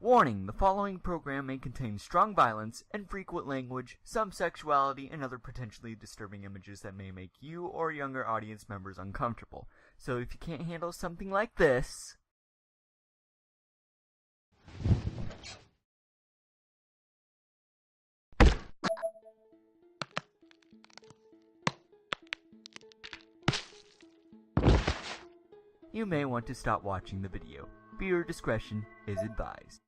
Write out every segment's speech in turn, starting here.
Warning, the following program may contain strong violence, infrequent language, some sexuality, and other potentially disturbing images that may make you or younger audience members uncomfortable. So if you can't handle something like this... you may want to stop watching the video. Viewer discretion is advised.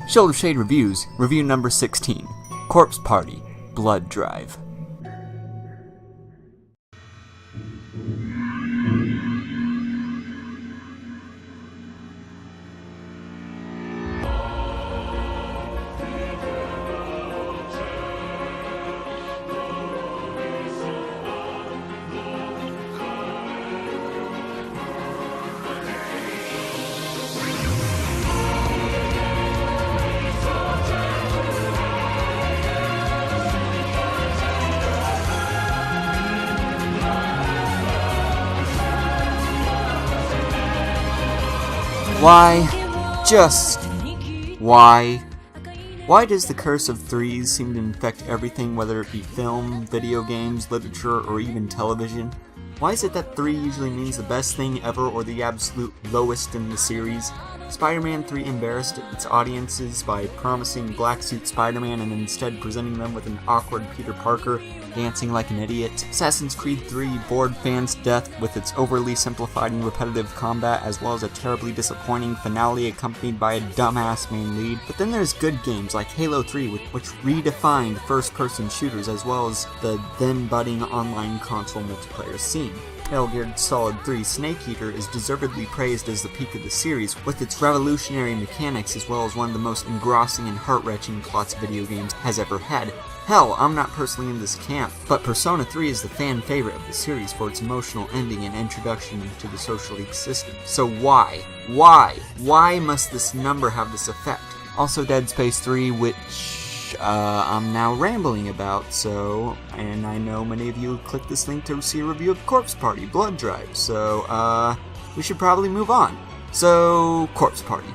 Childe of Shade Reviews, review number 16, Corpse Party, Blood Drive. Why? Just why? Why does the curse of threes seem to infect everything, whether it be film, video games, literature, or even television? Why is it that 3 usually means the best thing ever or the absolute lowest in the series? Spider-Man 3 embarrassed its audiences by promising black suit Spider-Man and instead presenting them with an awkward Peter Parker dancing like an idiot. Assassin's Creed 3 bored fans to death with its overly simplified and repetitive combat, as well as a terribly disappointing finale accompanied by a dumbass main lead. But then there's good games like Halo 3, which redefined first-person shooters, as well as the then-budding online console multiplayer scene. Metal Gear Solid 3 Snake Eater is deservedly praised as the peak of the series, with its revolutionary mechanics as well as one of the most engrossing and heart-wrenching plots video games has ever had. Hell, I'm not personally in this camp, but Persona 3 is the fan favorite of the series for its emotional ending and introduction to the social league system. So why? Why must this number have this effect? Also Dead Space 3, which I'm now rambling about, and I know many of you clicked this link to see a review of Corpse Party, Blood Drive, so, we should probably move on. So, Corpse Party.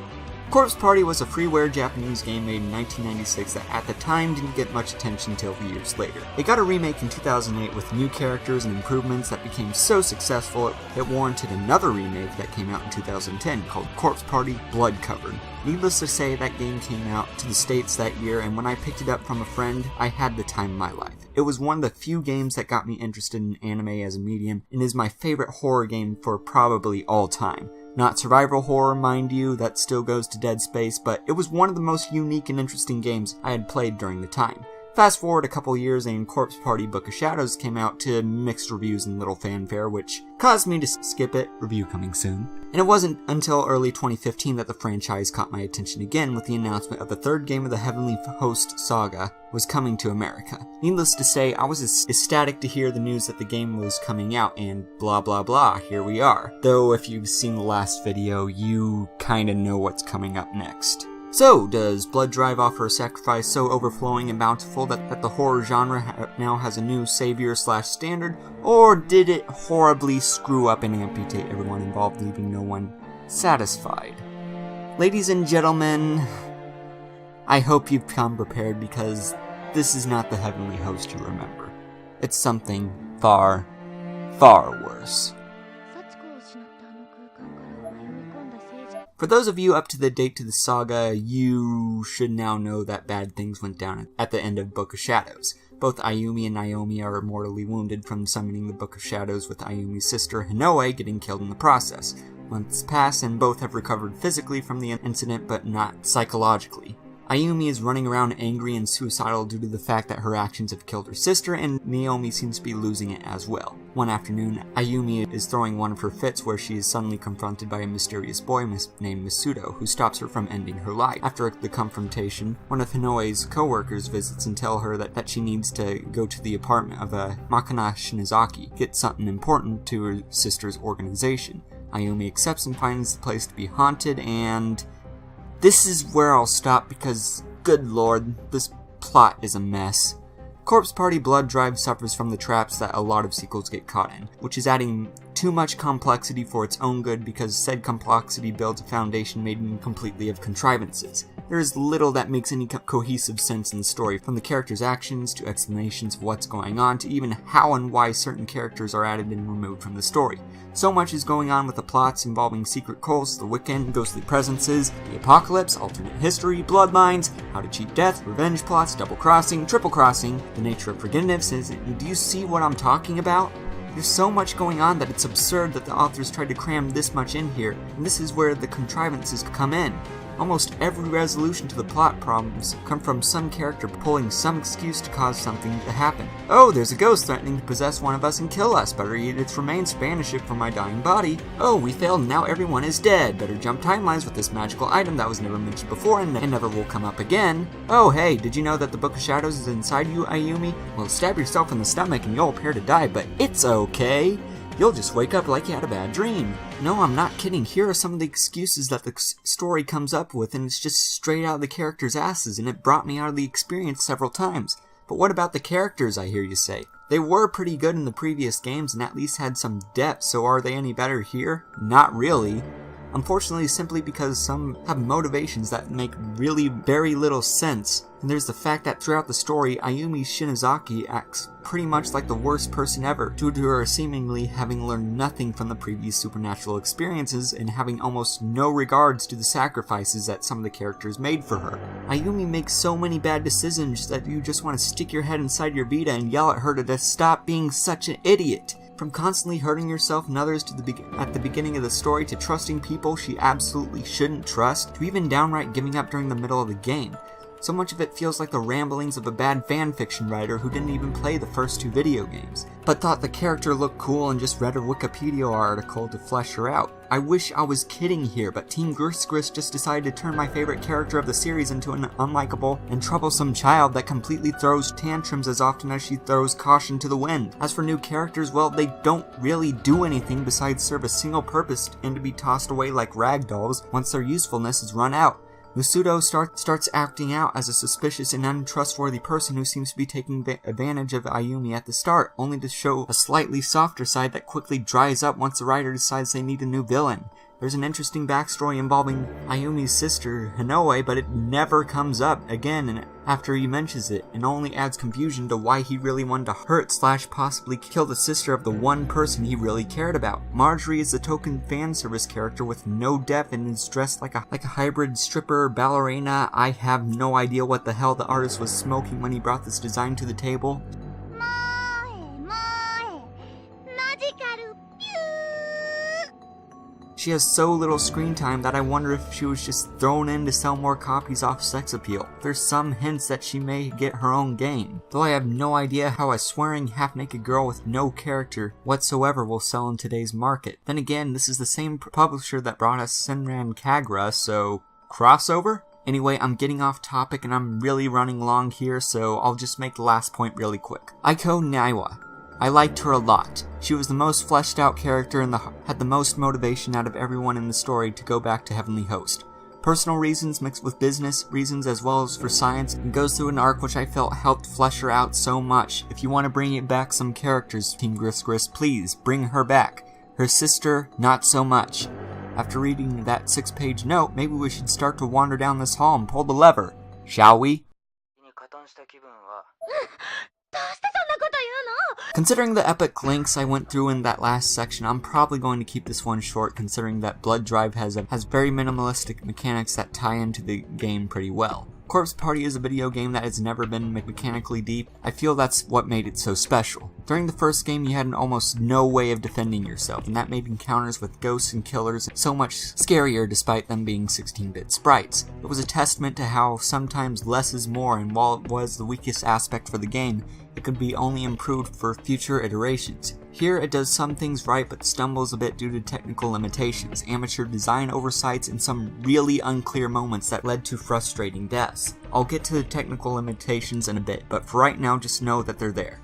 Corpse Party was a freeware Japanese game made in 1996 that at the time didn't get much attention until years later. It got a remake in 2008 with new characters and improvements that became so successful it warranted another remake that came out in 2010 called Corpse Party Blood Covered. Needless to say, that game came out to the States that year, and when I picked it up from a friend, I had the time of my life. It was one of the few games that got me interested in anime as a medium, and is my favorite horror game for probably all time. Not survival horror, mind you, that still goes to Dead Space, but it was one of the most unique and interesting games I had played during the time. Fast forward a couple years and Corpse Party Book of Shadows came out to mixed reviews and little fanfare, which caused me to skip it, review coming soon. And it wasn't until early 2015 that the franchise caught my attention again with the announcement of the third game of the Heavenly Host saga was coming to America. Needless to say, I was ecstatic to hear the news that the game was coming out, and blah blah blah, here we are. Though if you've seen the last video, you kinda know what's coming up next. So, does Blood Drive offer a sacrifice so overflowing and bountiful that the horror genre now has a new savior/standard, or did it horribly screw up and amputate everyone involved, leaving no one satisfied? Ladies and gentlemen, I hope you've come prepared, because this is not the Heavenly Host you remember. It's something far, far worse. For those of you up to the date to the saga, you should now know that bad things went down at the end of Book of Shadows. Both Ayumi and Naomi are mortally wounded from summoning the Book of Shadows, with Ayumi's sister Hinoe getting killed in the process. Months pass and both have recovered physically from the incident, but not psychologically. Ayumi is running around angry and suicidal due to the fact that her actions have killed her sister, and Naomi seems to be losing it as well. One afternoon, Ayumi is throwing one of her fits where she is suddenly confronted by a mysterious boy named Masudo, who stops her from ending her life. After the confrontation, one of Hinoe's co-workers visits and tell her that she needs to go to the apartment of Makana Shinozaki, get something important to her sister's organization. Ayumi accepts and finds the place to be haunted, and This is where I'll stop because, good lord, this plot is a mess. Corpse Party Blood Drive suffers from the traps that a lot of sequels get caught in, which is adding too much complexity for its own good because said complexity builds a foundation made completely of contrivances. There is little that makes any cohesive sense in the story, from the characters' actions to explanations of what's going on to even how and why certain characters are added and removed from the story. So much is going on with the plots involving secret cults, the Wiccan, ghostly presences, the apocalypse, alternate history, bloodlines, how to cheat death, revenge plots, double crossing, triple crossing, the nature of forgiveness. Do you see what I'm talking about? There's so much going on that it's absurd that the authors tried to cram this much in here, and this is where the contrivances come in. Almost every resolution to the plot problems come from some character pulling some excuse to cause something to happen. Oh, there's a ghost threatening to possess one of us and kill us. Better eat its remains, banish it from my dying body. Oh, we failed and now everyone is dead. Better jump timelines with this magical item that was never mentioned before and never will come up again. Oh, hey, did you know that the Book of Shadows is inside you, Ayumi? Well, stab yourself in the stomach and you'll appear to die, but it's okay. You'll just wake up like you had a bad dream. No, I'm not kidding. Here are some of the excuses that the story comes up with, and it's just straight out of the characters' asses, and it brought me out of the experience several times. But what about the characters, I hear you say? They were pretty good in the previous games and at least had some depth, so are they any better here? Not really. Unfortunately, simply because some have motivations that make really very little sense. And there's the fact that throughout the story, Ayumi Shinozaki acts pretty much like the worst person ever, due to her seemingly having learned nothing from the previous supernatural experiences and having almost no regards to the sacrifices that some of the characters made for her. Ayumi makes so many bad decisions that you just want to stick your head inside your Vita and yell at her to stop being such an idiot. From constantly hurting yourself and others at the beginning of the story to trusting people she absolutely shouldn't trust, to even downright giving up during the middle of the game. So much of it feels like the ramblings of a bad fanfiction writer who didn't even play the first two video games, but thought the character looked cool and just read a Wikipedia article to flesh her out. I wish I was kidding here, but Team Gris just decided to turn my favorite character of the series into an unlikable and troublesome child that completely throws tantrums as often as she throws caution to the wind. As for new characters, well, they don't really do anything besides serve a single purpose and to be tossed away like ragdolls once their usefulness is run out. Musudo starts acting out as a suspicious and untrustworthy person who seems to be taking advantage of Ayumi at the start, only to show a slightly softer side that quickly dries up once the writer decides they need a new villain. There's an interesting backstory involving Ayumi's sister, Hinoe, but it never comes up again after he mentions it, and only adds confusion to why he really wanted to hurt / possibly kill the sister of the one person he really cared about. Marjorie is a token fan service character with no depth and is dressed like a hybrid stripper ballerina. I have no idea what the hell the artist was smoking when he brought this design to the table. She has so little screen time that I wonder if she was just thrown in to sell more copies off sex appeal. There's some hints that she may get her own game, though I have no idea how a swearing half-naked girl with no character whatsoever will sell in today's market. Then again, this is the same publisher that brought us Senran Kagura, so crossover? Anyway, I'm getting off topic and I'm really running long here, so I'll just make the last point really quick. Aiko Naiwa. I liked her a lot. She was the most fleshed out character and had the most motivation out of everyone in the story to go back to Heavenly Host. Personal reasons mixed with business reasons as well as for science, and goes through an arc which I felt helped flesh her out so much. If you want to bring it back some characters, Team Gris, please bring her back. Her sister, not so much. After reading that 6-page note, maybe we should start to wander down this hall and pull the lever. Shall we? Considering the epic lengths I went through in that last section, I'm probably going to keep this one short considering that Blood Drive has very minimalistic mechanics that tie into the game pretty well. Corpse Party is a video game that has never been mechanically deep. I feel that's what made it so special. During the first game you had almost no way of defending yourself, and that made encounters with ghosts and killers so much scarier despite them being 16-bit sprites. It was a testament to how sometimes less is more, and while it was the weakest aspect for the game, it could be only improved for future iterations. Here it does some things right but stumbles a bit due to technical limitations, amateur design oversights, and some really unclear moments that led to frustrating deaths. I'll get to the technical limitations in a bit, but for right now just know that they're there.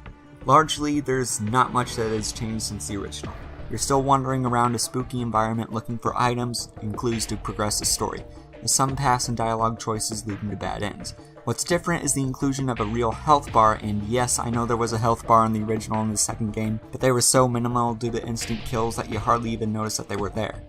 Largely, there's not much that has changed since the original. You're still wandering around a spooky environment looking for items and clues to progress the story. with some pass and dialogue choices leading to bad ends. What's different is the inclusion of a real health bar, and yes, I know there was a health bar in the original and the second game, but they were so minimal due to instant kills that you hardly even noticed that they were there.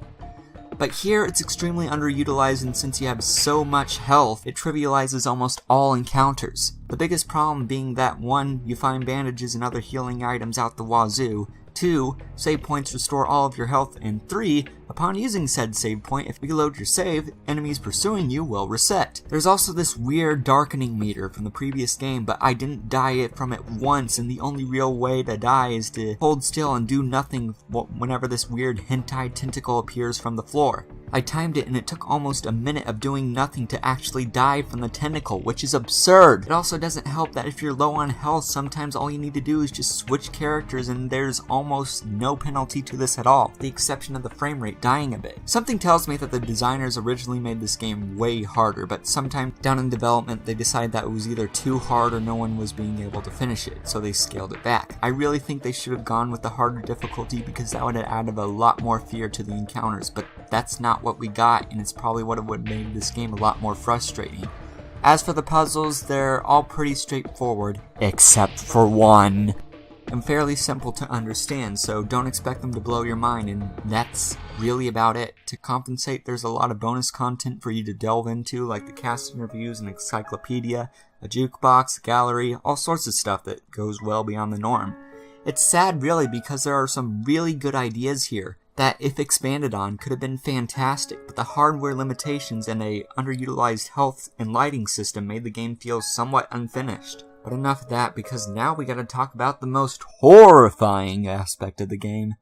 But here it's extremely underutilized, and since you have so much health, it trivializes almost all encounters. The biggest problem being that 1. You find bandages and other healing items out the wazoo, 2. Save points restore all of your health, and 3. Upon using said save point, if you reload your save, enemies pursuing you will reset. There's also this weird darkening meter from the previous game, but I didn't die from it once, and the only real way to die is to hold still and do nothing whenever this weird hentai tentacle appears from the floor. I timed it and it took almost a minute of doing nothing to actually die from the tentacle, which is absurd. It also doesn't help that if you're low on health, sometimes all you need to do is just switch characters and there's almost no penalty to this at all, with the exception of the frame rate dying a bit. Something tells me that the designers originally made this game way harder, but sometime down in development they decided that it was either too hard or no one was being able to finish it, so they scaled it back. I really think they should have gone with the harder difficulty because that would have added a lot more fear to the encounters, but that's not what we got, and it's probably what would have made this game a lot more frustrating. As for the puzzles, they're all pretty straightforward, except for one, and fairly simple to understand, so don't expect them to blow your mind, and that's really about it. To compensate, there's a lot of bonus content for you to delve into, like the cast interviews, an encyclopedia, a jukebox, a gallery, all sorts of stuff that goes well beyond the norm. It's sad really because there are some really good ideas here that, if expanded on, could have been fantastic, but the hardware limitations and a underutilized health and lighting system made the game feel somewhat unfinished. But enough of that, because now we gotta talk about the most horrifying aspect of the game.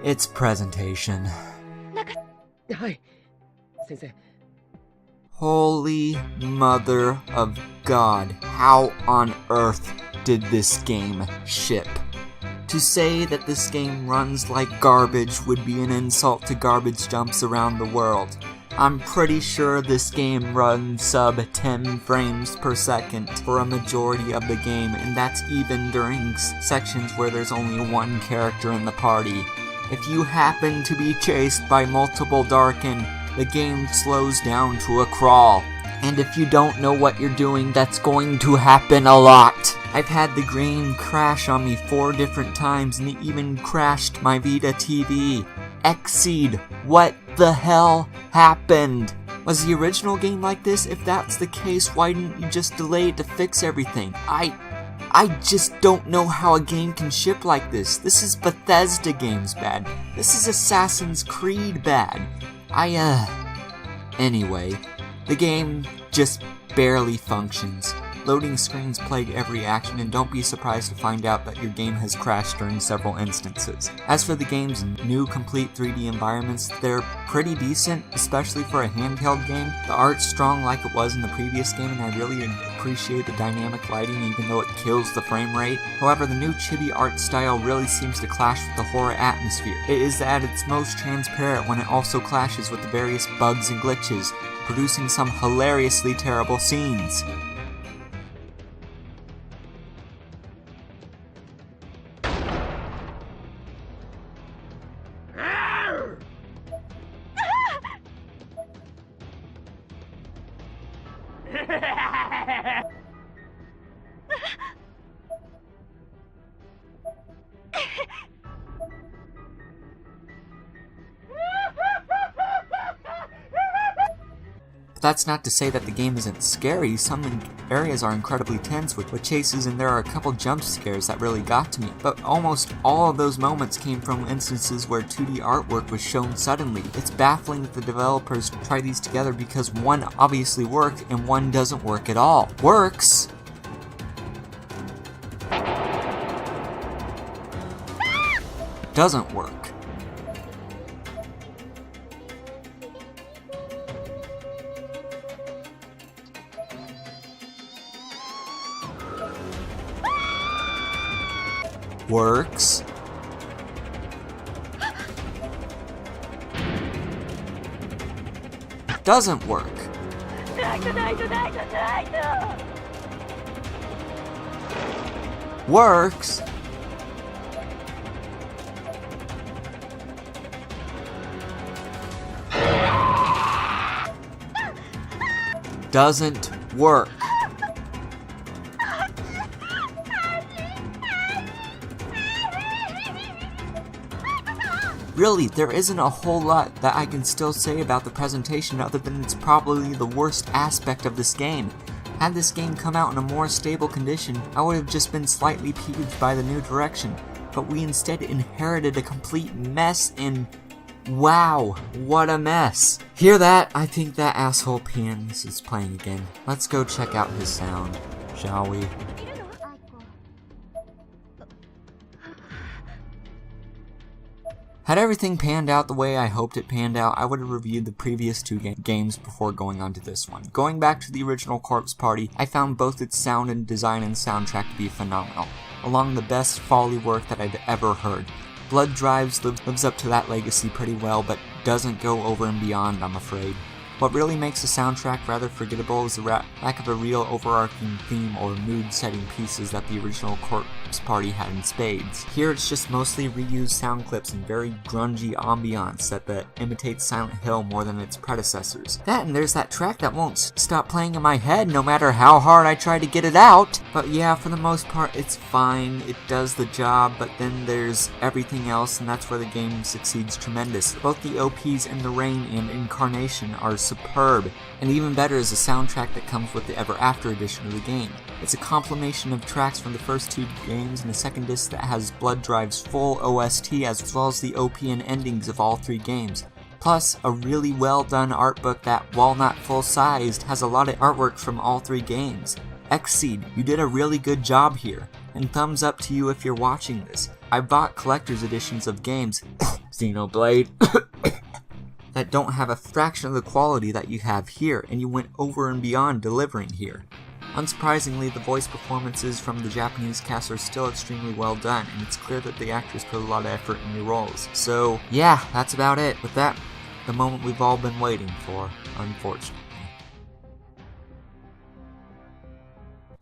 Its presentation. Holy Mother of God, how on earth did this game ship? To say that this game runs like garbage would be an insult to garbage dumps around the world. I'm pretty sure this game runs sub 10 frames per second for a majority of the game, and that's even during sections where there's only one character in the party. If you happen to be chased by multiple Darkin, the game slows down to a crawl. And if you don't know what you're doing, that's going to happen a lot. I've had the game crash on me 4 different times, and it even crashed my Vita TV. Exceed, what the hell happened? Was the original game like this? If that's the case, why didn't you just delay it to fix everything? I just don't know how a game can ship like this. This is Bethesda games bad. This is Assassin's Creed bad. Anyway, the game just barely functions. Loading screens plague every action, and don't be surprised to find out that your game has crashed during several instances. As for the game's new complete 3D environments, they're pretty decent, especially for a handheld game. The art's strong like it was in the previous game, and I really appreciate the dynamic lighting even though it kills the frame rate. However, the new chibi art style really seems to clash with the horror atmosphere. It is at its most transparent when it also clashes with the various bugs and glitches, producing some hilariously terrible scenes. But that's not to say that the game isn't scary. Some areas are incredibly tense with chases, and there are a couple jump scares that really got to me. But almost all of those moments came from instances where 2D artwork was shown suddenly. It's baffling that the developers try these together because one obviously worked and one doesn't work at all. Works! Doesn't work. Works. Doesn't work. Works. doesn't work. Really, there isn't a whole lot that I can still say about the presentation other than it's probably the worst aspect of this game. Had this game come out in a more stable condition, I would have just been slightly peeved by the new direction, but we instead inherited a complete mess and wow, what a mess. Hear that? I think that asshole pianist is playing again. Let's go check out his sound, shall we? Had everything panned out the way I hoped it panned out, I would have reviewed the previous two games before going on to this one. Going back to the original Corpse Party, I found both its sound and design and soundtrack to be phenomenal, along the best Foley work that I've ever heard. Blood Drives lives up to that legacy pretty well, but doesn't go over and beyond, I'm afraid. What really makes the soundtrack rather forgettable is the lack of a real overarching theme or mood-setting pieces that the original Corpse Party had in spades. Here it's just mostly reused sound clips and very grungy ambiance that imitates Silent Hill more than its predecessors. That and there's that track that won't stop playing in my head no matter how hard I try to get it out. But yeah, for the most part it's fine, it does the job, but then there's everything else and that's where the game succeeds tremendous. Both the OPs in The Rain and Incarnation are superb, and even better is the soundtrack that comes with the Ever After edition of the game. It's a compilation of tracks from the first two games and a second disc that has Blood Drive's full OST as well as the OP and endings of all three games. Plus, a really well done art book that, while not full-sized, has a lot of artwork from all three games. Xseed, you did a really good job here, and thumbs up to you if you're watching this. I bought collector's editions of games, Xenoblade, that don't have a fraction of the quality that you have here, and you went over and beyond delivering here. Unsurprisingly, the voice performances from the Japanese cast are still extremely well done, and it's clear that the actors put a lot of effort in their roles. So, yeah, that's about it. With that, the moment we've all been waiting for, unfortunately.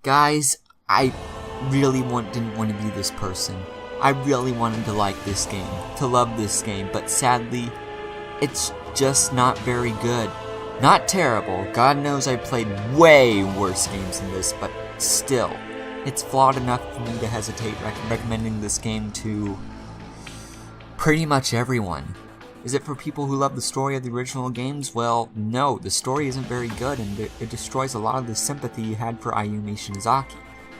Guys, I really didn't want to be this person. I really wanted to like this game, to love this game, but sadly, it's just not very good. Not terrible, God knows I've played way worse games than this, but still, it's flawed enough for me to hesitate recommending this game to pretty much everyone. Is it for people who love the story of the original games? Well, no, the story isn't very good and it destroys a lot of the sympathy you had for Ayumi Shinzaki.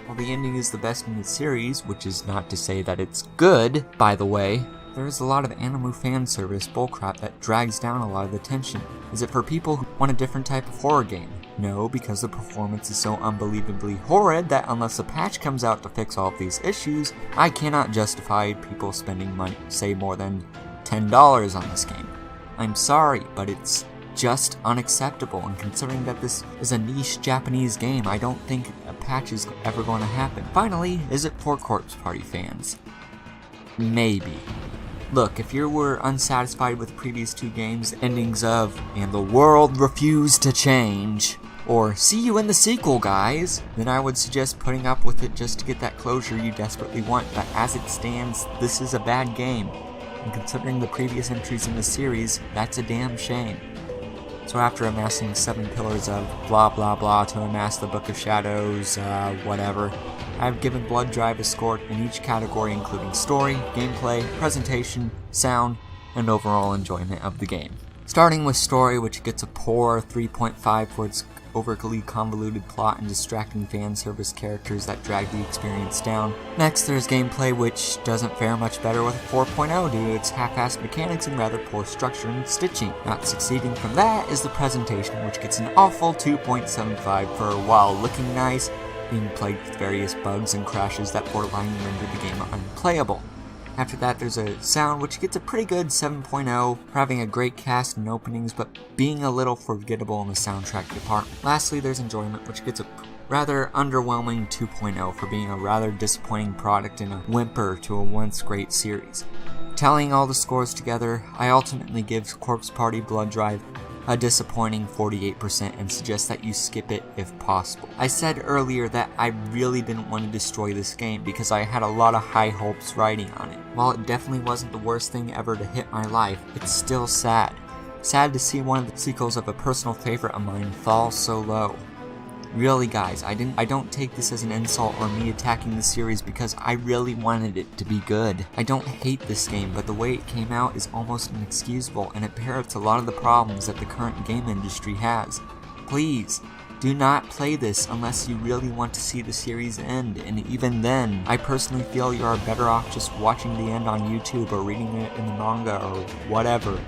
While the ending is the best in the series, which is not to say that it's good, by the way, there is a lot of anime fan service bullcrap that drags down a lot of the tension. Is it for people who want a different type of horror game? No, because the performance is so unbelievably horrid that unless a patch comes out to fix all of these issues, I cannot justify people spending money, say more than $10 on this game. I'm sorry, but it's just unacceptable, and considering that this is a niche Japanese game, I don't think a patch is ever going to happen. Finally, is it for Corpse Party fans? Maybe. Look, if you were unsatisfied with the previous two games, endings of, and the world refused to change, or see you in the sequel, guys, then I would suggest putting up with it just to get that closure you desperately want, but as it stands, this is a bad game, and considering the previous entries in the series, that's a damn shame. So after amassing 7 pillars of blah blah blah to amass the Book of Shadows, whatever, I've given Blood Drive a score in each category including story, gameplay, presentation, sound, and overall enjoyment of the game. Starting with story, which gets a poor 3.5 for its overly convoluted plot and distracting fan service characters that drag the experience down. Next, there's gameplay, which doesn't fare much better with a 4.0 due to its half-assed mechanics and rather poor structure and stitching. Not succeeding from that is the presentation, which gets an awful 2.75 for, while looking nice, being plagued with various bugs and crashes that borderline render the game unplayable. After that, there's a sound, which gets a pretty good 7.0 for having a great cast and openings, but being a little forgettable in the soundtrack department. Lastly, there's enjoyment, which gets a rather underwhelming 2.0 for being a rather disappointing product and a whimper to a once great series. Tallying all the scores together, I ultimately give Corpse Party Blood Drive a disappointing 48% and suggest that you skip it if possible. I said earlier that I really didn't want to destroy this game because I had a lot of high hopes riding on it. While it definitely wasn't the worst thing ever to hit my life, it's still sad. Sad to see one of the sequels of a personal favorite of mine fall so low. Really guys, I don't take this as an insult or me attacking the series because I really wanted it to be good. I don't hate this game, but the way it came out is almost inexcusable and it parrots a lot of the problems that the current game industry has. Please, do not play this unless you really want to see the series end, and even then, I personally feel you are better off just watching the end on YouTube or reading it in the manga or whatever.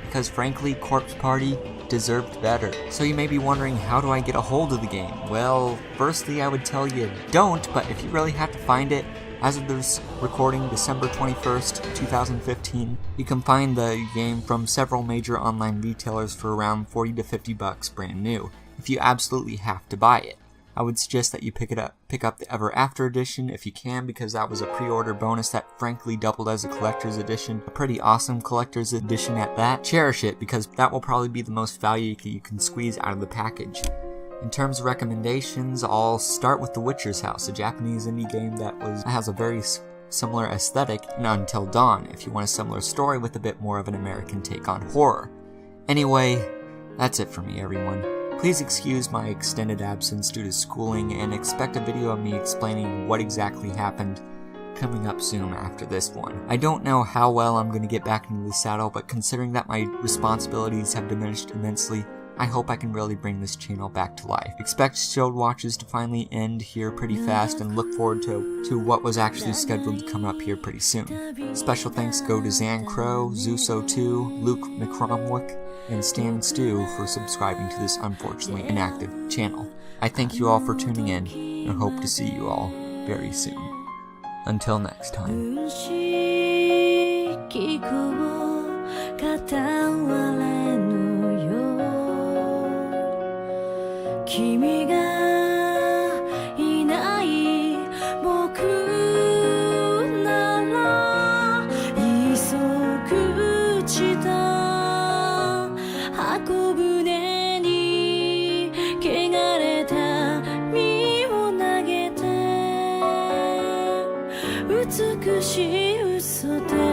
Because frankly, Corpse Party deserved better. So you may be wondering, how do I get a hold of the game? Well, firstly I would tell you don't, but if you really have to find it, as of this recording, December 21st, 2015, you can find the game from several major online retailers for around 40 to 50 bucks brand new, if you absolutely have to buy it. I would suggest that you pick up the Ever After edition if you can, because that was a pre-order bonus that frankly doubled as a collector's edition, a pretty awesome collector's edition at that. Cherish it, because that will probably be the most value you can squeeze out of the package. In terms of recommendations, I'll start with The Witcher's House, a Japanese indie game that has a very similar aesthetic in Until Dawn, if you want a similar story with a bit more of an American take on horror. Anyway, that's it for me, everyone. Please excuse my extended absence due to schooling, and expect a video of me explaining what exactly happened coming up soon after this one. I don't know how well I'm going to get back into the saddle, but considering that my responsibilities have diminished immensely, I hope I can really bring this channel back to life. Expect Shield watches to finally end here pretty fast, and look forward to what was actually scheduled to come up here pretty soon. Special thanks go to Zan Crow, Zuso2, Luke McCromwick, and Stan Stew for subscribing to this unfortunately inactive channel. I thank you all for tuning in, and hope to see you all very soon. Until next time. 君がいない僕なら急ぐ地た箱舟に汚れた身を投げて美しい嘘で